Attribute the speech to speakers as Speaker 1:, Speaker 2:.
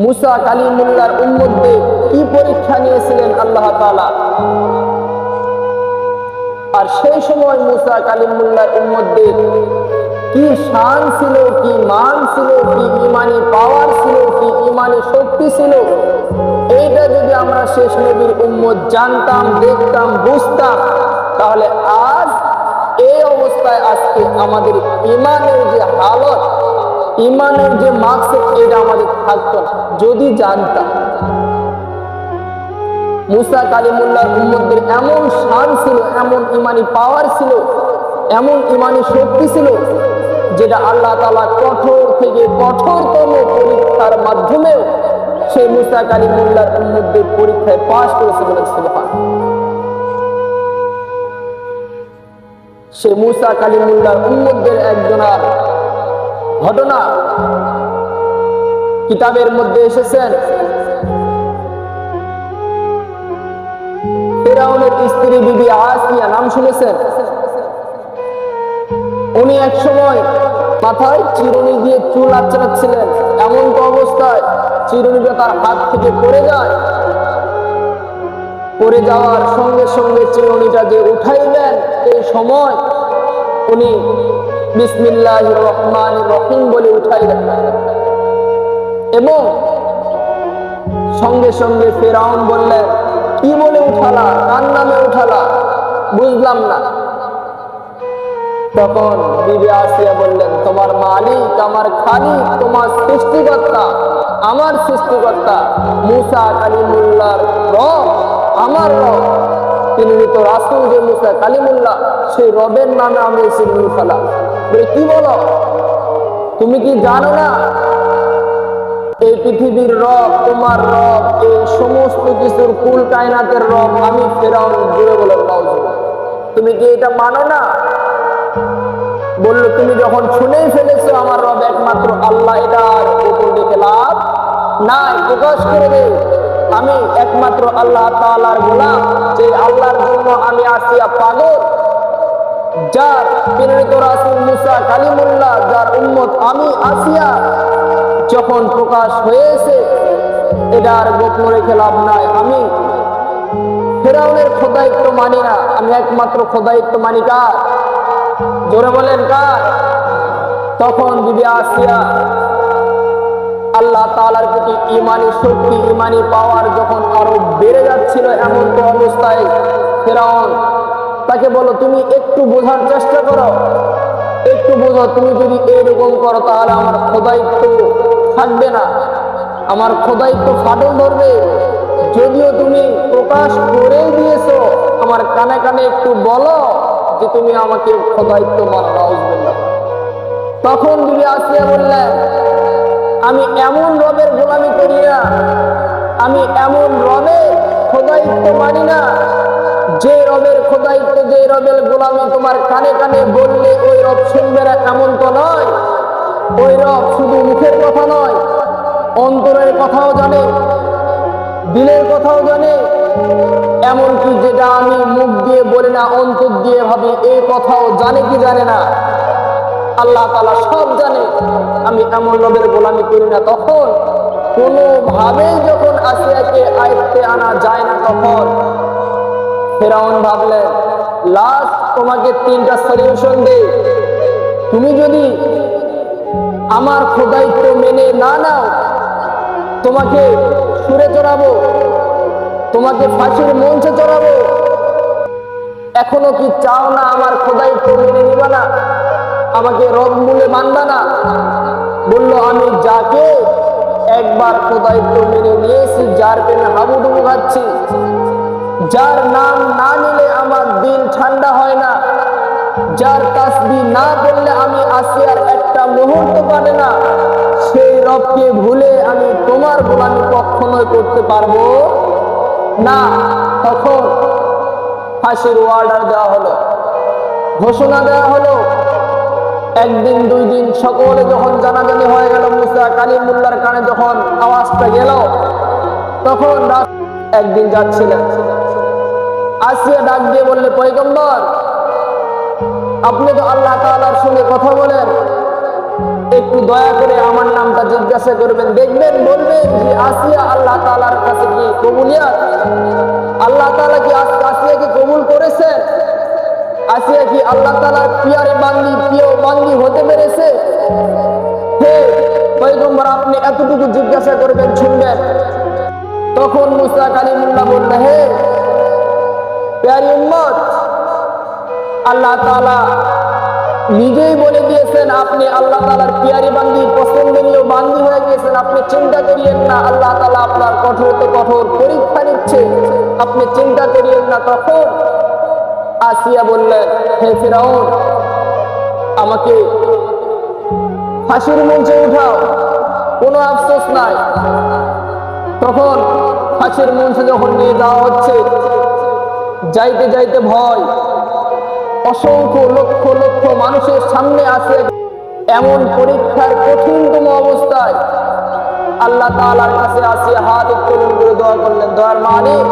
Speaker 1: মুসা কালিমুল্লাহর উম্মতদের কি পরীক্ষা নিয়েছিলেন আল্লাহ তাআলা। আর সেই সময় মুসা কালিমুল্লাহর উম্মতদের কি শান ছিল, কি মান ছিল, কি ইমানি পাওয়ার ছিল, কি ইমানি শক্তি ছিল, এইটা যদি আমরা শেষ নবীর উম্মত জানতাম, দেখতাম, বুঝতাম, তাহলে আজ এই অবস্থায় আজকে আমাদের ইমানের যে হালত, ইমানের যে মাকসাদ, এটা আমাদের থাকতো না যদি জানতাম। মুসা কালিমুল্লাহর উম্মতদের এমন শান ছিল, এমন ইমানি পাওয়ার ছিল, এমন ইমানি শক্তি ছিল, যেটা আল্লাহ তাআলা কঠোর থেকে কঠোরতম পরীক্ষার মাধ্যমেও সেই মুসা কালিমুল্লাহর উম্মতদের পরীক্ষায় পাস করেছে বলে সুবহান। সেই মুসা কালিমুল্লাহর উম্মতদের একজনের ঘটনা কিতাবের মধ্যে এসেছেন। ফিরাউনের স্ত্রী বিবি আসিয়া, নাম শুনেছেন? উনি এক সময় মাথায় চিরুনি দিয়ে চুল আঁচড়াচ্ছিলেন, এমন তো অবস্থায় চিরুনিটা তার হাত থেকে পড়ে যায়। পড়ে যাওয়ার সঙ্গে সঙ্গে চিরুনিটা যে উঠাইলেন, এই সময় উনি বিসমিল্লাহির রহমানির রহিম বলে উঠাইলেন এবং সঙ্গে সঙ্গে ফিরাউন বললেন, কি বলে উঠালা, কার নামে উঠালা, বুঝলাম না। তখন বিবি আসিয়া বললেন, তোমার মালিক, আমার খালিক, তোমার সৃষ্টিকর্তা, আমার সৃষ্টিকর্তা মুসা কালিমুল্লাহর রব, আমার রব, তিনি তো রাসূল যে মুসা কালিমুল্লাহ, সেই রবের নামে আমি চিরুনি উঠালাম। বলে, কি বলো, তুমি কি জানো না এই পৃথিবীর রব, তোমার রব, এই সমস্ত কিছুর কুল কায়নাতের রব আমি ফিরাউন? জুড়ে বলেন নাউজুবিল্লাহ। তুমি কি এটা মানো না? বললো, তুমি যখন শুনেই ফেলেছো আমার রব একমাত্র আল্লাহ, এটার উপর দেখে লাভ নাই, প্রকাশ করে দে আমি একমাত্র আল্লাহ তাআলার গোলাম, যে আল্লাহর জন্য আমি আসিয়া পাগল, যার প্রেরিত রাসূল মুসা কালিমুল্লাহ, যার উম্মত আমি আসিয়া, যখন প্রকাশ হয়েছে এটা আর গোপন রেখে লাভ নাই। আমি ফিরাউনের খোদাইত্ব মানি না, আমি একমাত্র খোদাইত্ব মানি কার? জোরে বলেন কার? তখন বিবি আসিয়া আল্লাহ তাআলার প্রতি ইমানি শক্তি, ইমানি পাওয়ার যখন আরো বেড়ে যাচ্ছিল, এমন তো অবস্থায় ফিরাউন তাকে বলো, তুমি একটু বোঝার চেষ্টা করো, একটু বোঝো, তুমি যদি এরকম করো তাহলে আমার খোদাইত্ব থাকবে না, আমার খোদাইত্ব ফাটল ধরবে। যদিও তুমি প্রকাশ করে দিয়েছো, আমার কানে কানে একটু বলো যে তুমি আমাকে খোদাইত্ব মানো। নাউজুবিল্লাহ। তখন বিবি আসিয়া বললেন, আমি এমন রবের গোলামি করি না, আমি এমন রবের খোদাইত্ব মানি না, যে রবের খোদাইত্ব, যে রবের গোলামি তোমার কানে কানে বললে ওই রব শুনবে না, এমন তো নয়। ওই রব শুধু মুখের কথা নয়, অন্তরের কথাও জানে, দিলের কথাও জানে, এমনকি যেটা আমি মুখ দিয়ে বলি না, অন্তর দিয়ে ভাবি, এই কথাও জানে কি জানে না? আল্লাহ তাআলা সব জানে। আমি এমন রবের গোলামি করি না। তখন কোনোভাবেই যখন আসিয়াকে আয়ত্তে আনা যায় না, তখন ফিরাউন ভাবলেন, লাস্ট তোমাকে তিনটা সলিউশন দে, তুমি যদি আমার খোদাইত্ব মেনে না নাও, তোমাকে সুরে চড়াবো, তোমাকে ফাঁসির মঞ্চে চড়াবো। এখনো কি চাও না আমার খোদাইত্ব মেনে নিবা না, আমাকে রব বলে মানবা না? বলল, আমি যাকে একবার খোদাইত্ব মেনে নিয়েছি, যার প্রেমে হাবুডুবু খাচ্ছি, যার নাম না নিলে আমার দিল ঠান্ডা হয় না, যার তাসবিহ না পড়লে আমি আসিয়ার একটা মুহূর্ত কাটে না, সেই রবকে ভুলে আমি তোমার গোলামি কখনোই করতে পারবো না। তখন ফাঁসির অর্ডার দেওয়া হলো, ঘোষণা দেওয়া হলো। একদিন দুই দিন সকলে যখন জানাজানি হয়ে গেল, মুসা কালিমুল্লাহর কানে যখন আওয়াজটা গেল, তখন একদিন যাচ্ছিলেন, আসিয়া ডাক দিয়ে বললে, পয়গম্বর, আপনি তো আল্লাহ তাআলার সঙ্গে কথা বলেন, একটু দয়া করে আমার নামটা জিজ্ঞাসা করবেন, দেখবেন বলবেন যে আসিয়া আল্লাহ তাআলার কাছে কি কবুলিয়াত, আল্লাহ তাআলা কি আসিয়াকে কবুল করেছেন? আসিয়া কি আল্লাহ তাআলার প্রিয় বান্দি হতে পেরেছে? হে পয়গম্বর, আপনি এতটুকু জিজ্ঞাসা করবেন, শুনবেন। তখন মুসা কালিমুল্লাহ বললেন, হে প্যারি উম্মত, আল্লাহ তাআলা নিজেই বলে দিয়েছেন আপনি আল্লাহ তাআলার প্রিয় বান্দি, পছন্দনীয় বান্দি হয়ে গিয়েছেন। আপনি চিন্তা করিয়েন না, আল্লাহ তাআলা আপনার কঠোর পরীক্ষা নিচ্ছে, আপনি চিন্তা করিয়েন না। তখন আসিয়া বললেন, হে ফিরাউন, আমাকে ফাঁসির মঞ্চে উঠাও, কোনো আফসোস নাই। তখন ফাঁসির মঞ্চে যখন নিয়ে যাওয়া হচ্ছে, যাইতে যাইতে ভয়, অসংখ্য লক্ষ লক্ষ মানুষের সামনে আছে, এমন পরীক্ষার কঠিনতম অবস্থায় আল্লাহ তাআলার কাছে আসিয়া হাত উত্তোলন করে দোয়া করলেন, দয়ার মালিক